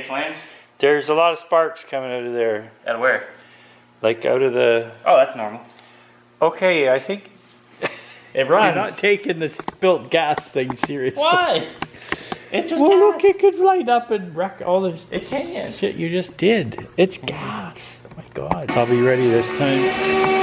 flames? There's a lot of sparks coming out of there. Out of where? Like out of the... Oh, that's normal. Okay, I think... It runs. You're not taking the spilt gas thing seriously. Why? It's just well, gas. look, it could light up and wreck all the can. shit you just did. It's gas. Oh my God. I'll be ready this time.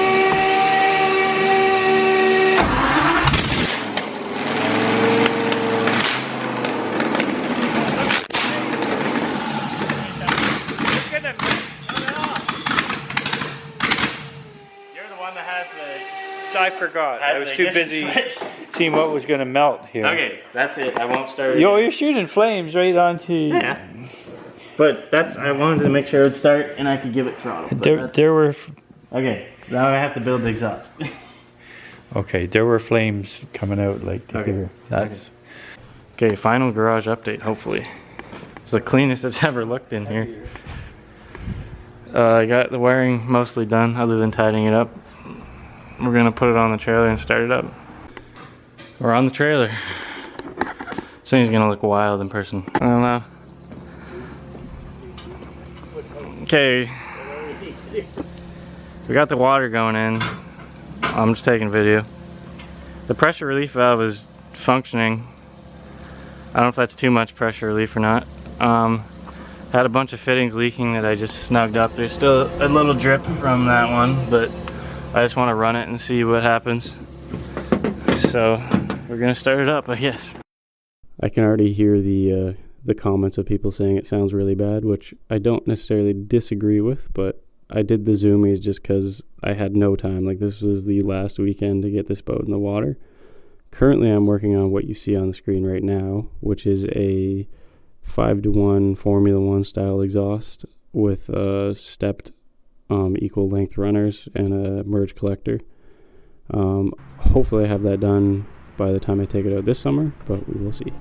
I forgot. I was too busy seeing what was going to melt here. Okay, that's it. I won't start. Yo, you're shooting flames right onto. Yeah. But that's. I wanted to make sure it would start and I could give it throttle. There were. Okay, now I have to build the exhaust. Okay, there were flames coming out like here. That's. Okay, final garage update. Hopefully, it's the cleanest it's ever looked in here. I got the wiring mostly done, other than tidying it up. We're gonna put it on the trailer and start it up. We're on the trailer. This thing's gonna look wild in person. I don't know. Okay. We got the water going in. I'm just taking video. The pressure relief valve is functioning. I don't know if that's too much pressure relief or not. Had a bunch of fittings leaking that I just snugged up. There's still a little drip from that one, but I just want to run it and see what happens. So we're gonna start it up, I guess. I can already hear the comments of people saying it sounds really bad, which I don't necessarily disagree with, but I did the zoomies just because I had no time. Like, this was the last weekend to get this boat in the water. Currently I'm working on what you see on the screen right now, which is a 5-to-1 Formula 1 style exhaust with stepped equal length runners and a merge collector. Hopefully I have that done by the time I take it out this summer, but we will see.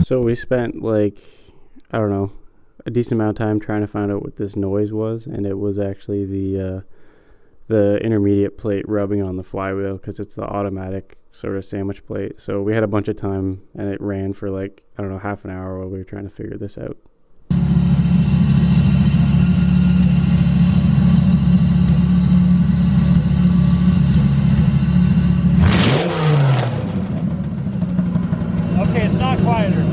So we spent, like, I don't know, a decent amount of time trying to find out what this noise was, and it was actually the intermediate plate rubbing on the flywheel, because it's the automatic sort of sandwich plate. So we had a bunch of time, and it ran for, like, I don't know, half an hour while we were trying to figure this out. Okay, it's not quieter.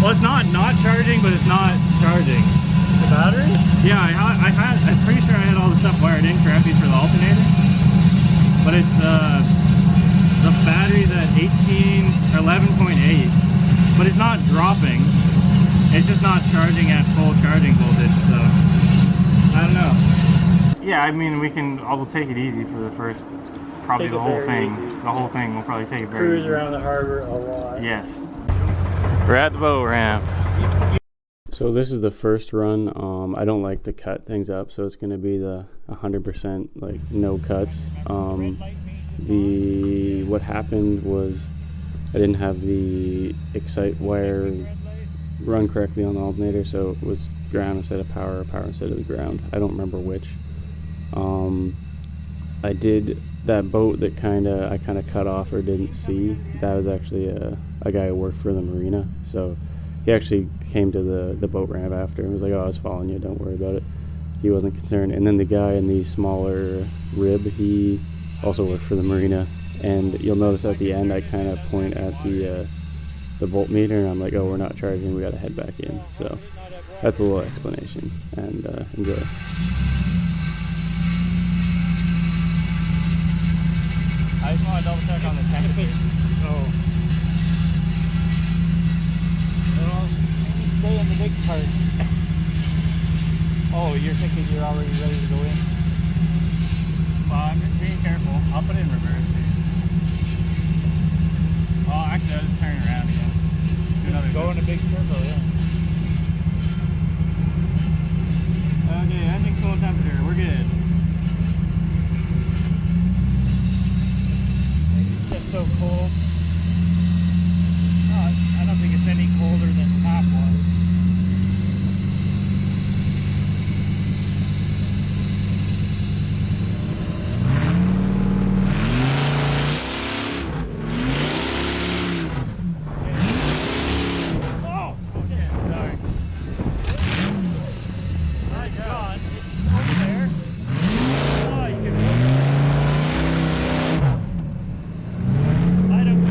Well, it's not charging, but it's not charging. The battery? Yeah, I'm pretty sure I had all the stuff wired in correctly for the alternator. But it's, the battery's at 11.8, but it's not dropping. It's just not charging at full charging voltage, so I don't know. Yeah, I mean, we'll take it easy for the first, probably the whole thing. The whole thing, we'll probably take it very easy. Cruise around the harbor a lot. Yes. We're at the boat ramp. So this is the first run. I don't like to cut things up, so it's going to be the 100% like no cuts. What happened was I didn't have the excite wire run correctly on the alternator, so it was ground instead of power, or power instead of the ground. I don't remember which. I did that boat that I kind of cut off or didn't see. That was actually a guy who worked for the marina, so he actually came to the boat ramp after and was like, "Oh, I was following you, don't worry about it." He wasn't concerned. And then the guy in the smaller rib, he also worked for the marina, and you'll notice at the end I kind of point at the voltmeter and I'm like, "Oh, we're not charging, we gotta head back in." So that's a little explanation, and enjoy. I just want to double check on the temperature. Oh. Well, stay in the big part. Oh, you're thinking you're already ready to go in? Well, I'm just being careful. I'll put it in reverse, dude. Oh, actually, I'll just turn around again. Do another go in a big circle, yeah. Okay, engine's full temperature. We're good. It's so cold. Oh, I don't think it's any colder than top was. Oh, okay, sorry. My God, it's over there. Oh, you can I don't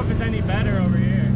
if it's any better over here.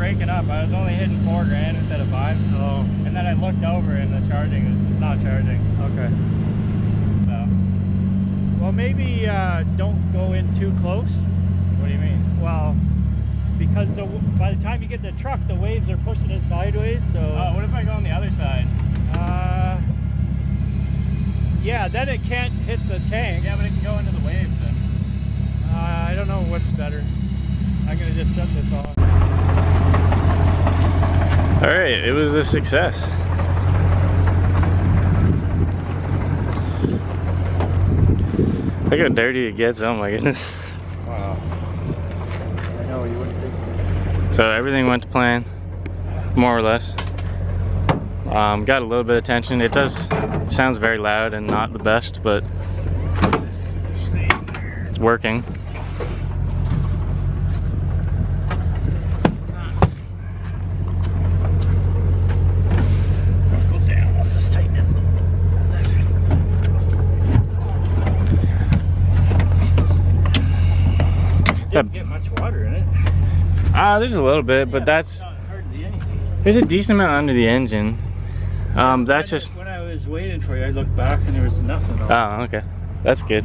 breaking up. I was only hitting 4 grand instead of 5. Oh. And then I looked over and the charging is not charging. Okay. So. Well, maybe don't go in too close. What do you mean? Well, because by the time you get the truck, the waves are pushing it sideways. So. Oh, what if I go on the other side? Yeah, then it can't hit the tank. Yeah, but it can go into the waves then. I don't know what's better. I'm gonna just shut this off. All right, it was a success. Look how dirty it gets, oh my goodness. Wow. I know, you wouldn't think. So everything went to plan, more or less. Got a little bit of tension. It sounds very loud and not the best, but it's working. much water in it. There's a little bit, but that's Not hardly anything. there's a decent amount under the engine. That's just. When I was waiting for you, I looked back and there was nothing. Oh, okay, that's good.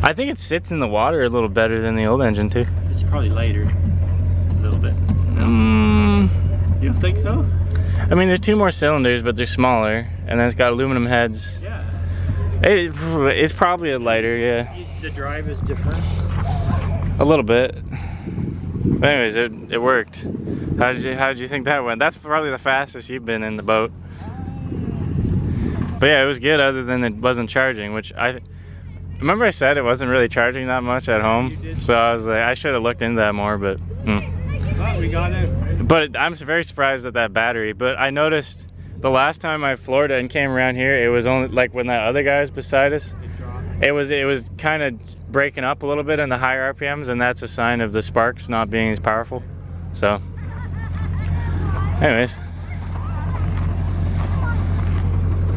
I think it sits in the water a little better than the old engine too. It's probably lighter, a little bit. You don't think so? I mean, there's 2 more cylinders, but they're smaller, and then it's got aluminum heads. Yeah. It's probably a lighter, yeah. The drive is different. A little bit. But anyways, it worked. How did you think that went? That's probably the fastest you've been in the boat. But yeah, it was good other than it wasn't charging, which I remember I said it wasn't really charging that much at home. So I was like, I should have looked into that more, but Well, we got it. But I'm very surprised at that battery. But I noticed the last time I floored it and came around here, it was only like when that other guy was beside us, it was kind of breaking up a little bit in the higher RPMs, and that's a sign of the sparks not being as powerful. So anyways,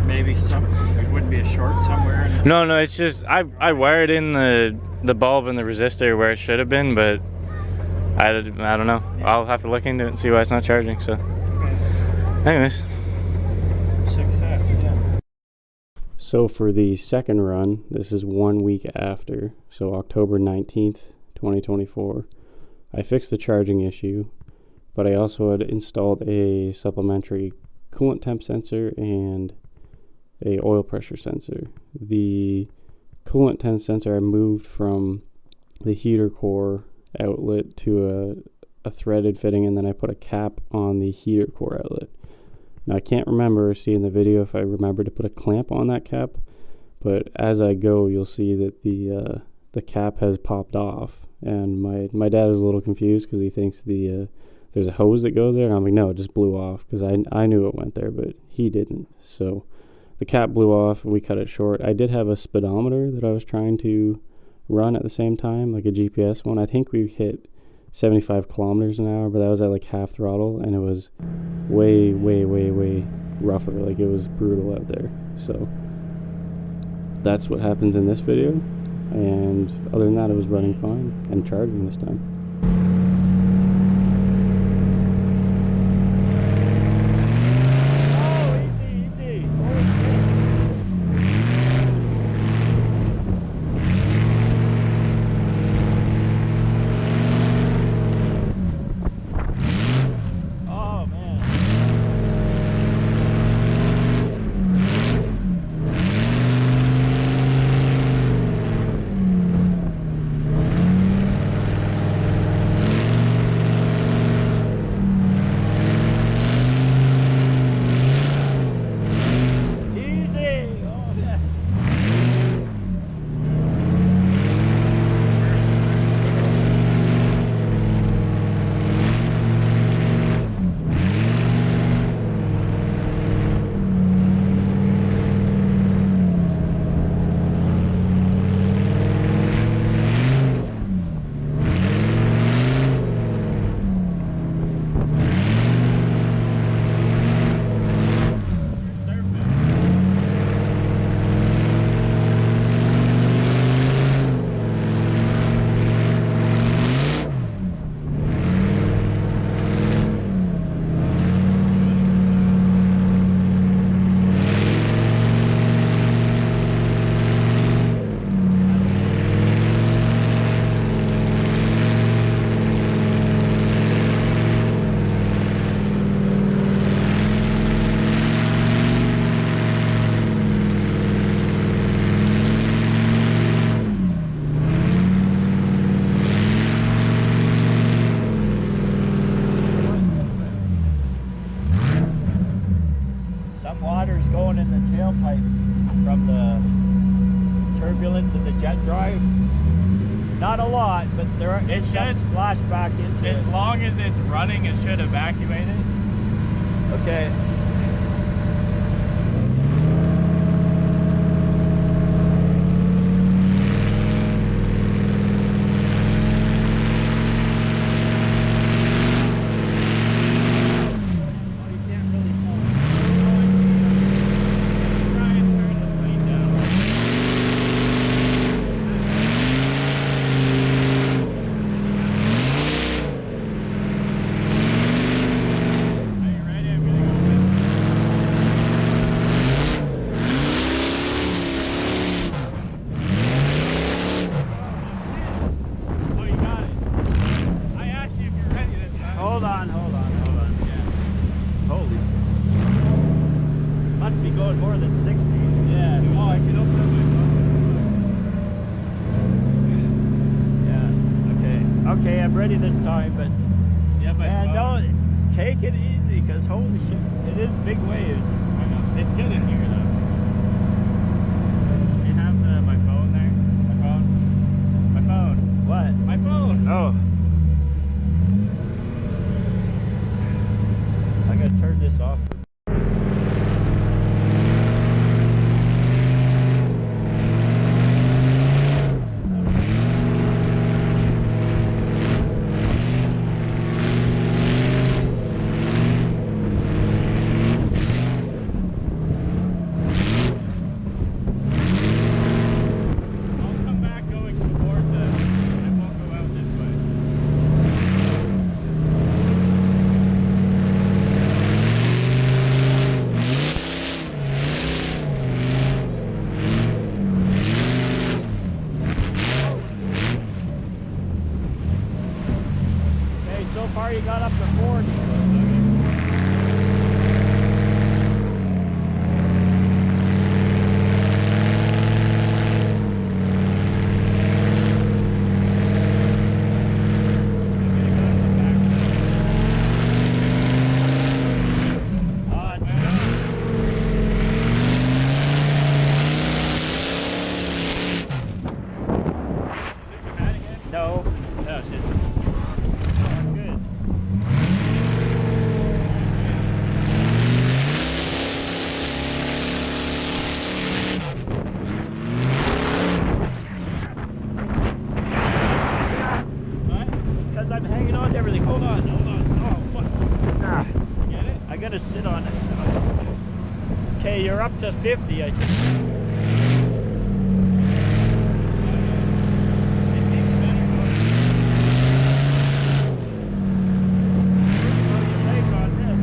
Maybe it wouldn't be a short somewhere. no, it's just I wired in the bulb and the resistor where it should have been, but I don't know. I'll have to look into it and see why it's not charging. So anyways, Success, yeah. so for the second run, this is 1 week after, so October 19th 2024, I fixed the charging issue, but I also had installed a supplementary coolant temp sensor and a oil pressure sensor. The coolant temp sensor I moved from the heater core outlet to a threaded fitting, and then I put a cap on the heater core outlet. Now I can't remember seeing the video if I remember to put a clamp on that cap, but as I go you'll see that the cap has popped off, and my dad is a little confused because he thinks there's a hose that goes there, and I'm like, no, it just blew off, because I knew it went there, but he didn't. So the cap blew off and we cut it short. I did have a speedometer that I was trying to run at the same time, like a GPS one. I think we hit 75 kilometers an hour, but that was at like half throttle, and it was way rougher. Like, it was brutal out there. So that's what happens in this video, and other than that, it was running fine and charging this time. Water's going in the tailpipes from the turbulence of the jet drive. Not a lot, but there is some splash back into it. As long as it's running, it should evacuate it. Okay. already this time, but Yeah, man, don't take it easy, because holy shit, it is big waves. I know. It's good in here though. You have my phone there? My phone? My phone. What? My phone! Oh. I gotta turn this off. I'll come back going towards it. I won't go out this way. Okay, so far you got up to 40. Oh, it's no. No, it's just good. What? Because I'm hanging on to everything. Hold on, hold on. Oh, fuck. Ah, Get it? I gotta sit on it. Okay, you're up to 50, I think. It seems better going. Throw your leg on this.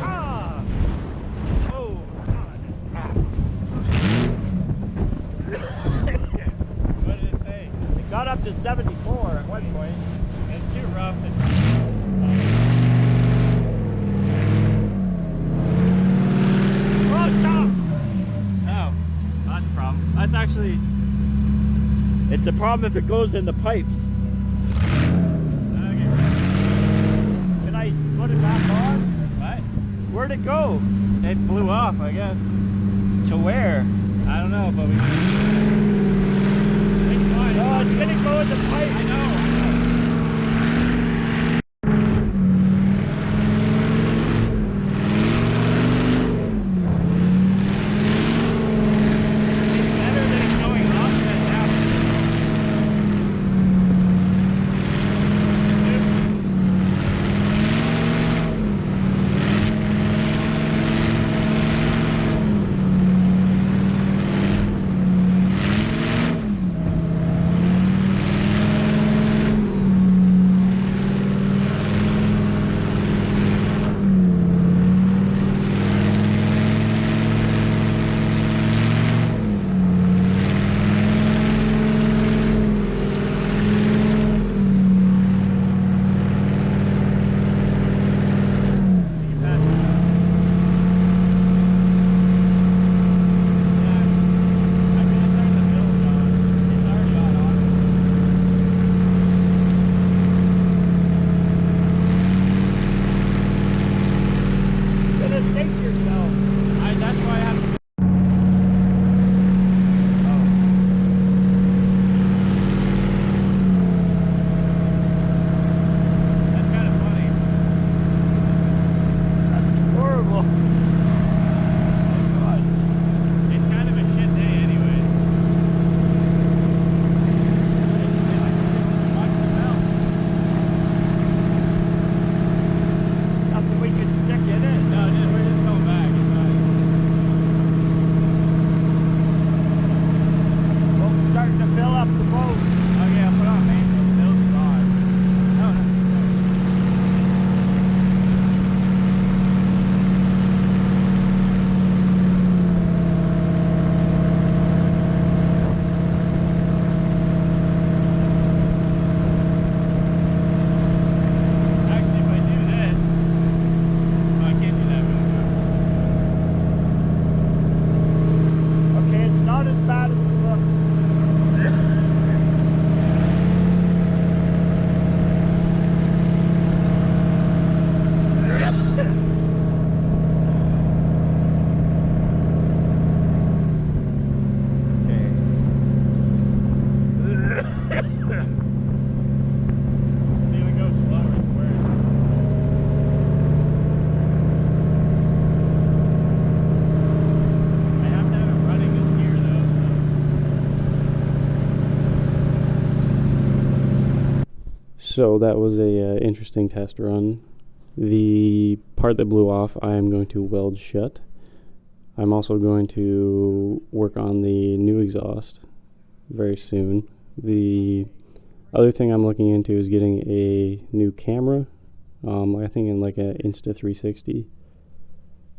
Ah! Oh, God. What did it say? It got up to 74 at one point. It's too rough. Oh, stop! Oh, that's a problem. That's actually. It's a problem if it goes in the pipes. Okay. Can I put it back on? What? Where'd it go? It flew off, I guess. To where? I don't know, but we. It's fine. Oh, it's gonna go in the pipe. I know. It's better than it going up than down. So that was a interesting test run. The part that blew off I am going to weld shut. I'm also going to work on the new exhaust very soon. The other thing I'm looking into is getting a new camera. I think in like a Insta360.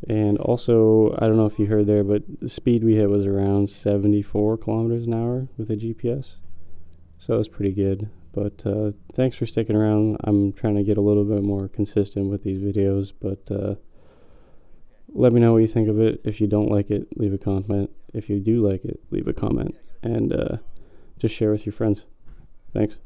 And also, I don't know if you heard there, but the speed we hit was around 74 kilometers an hour with a GPS. So it was pretty good. But thanks for sticking around. I'm trying to get a little bit more consistent with these videos, but let me know what you think of it. If you don't like it, leave a comment. If you do like it, leave a comment. And just share with your friends. Thanks.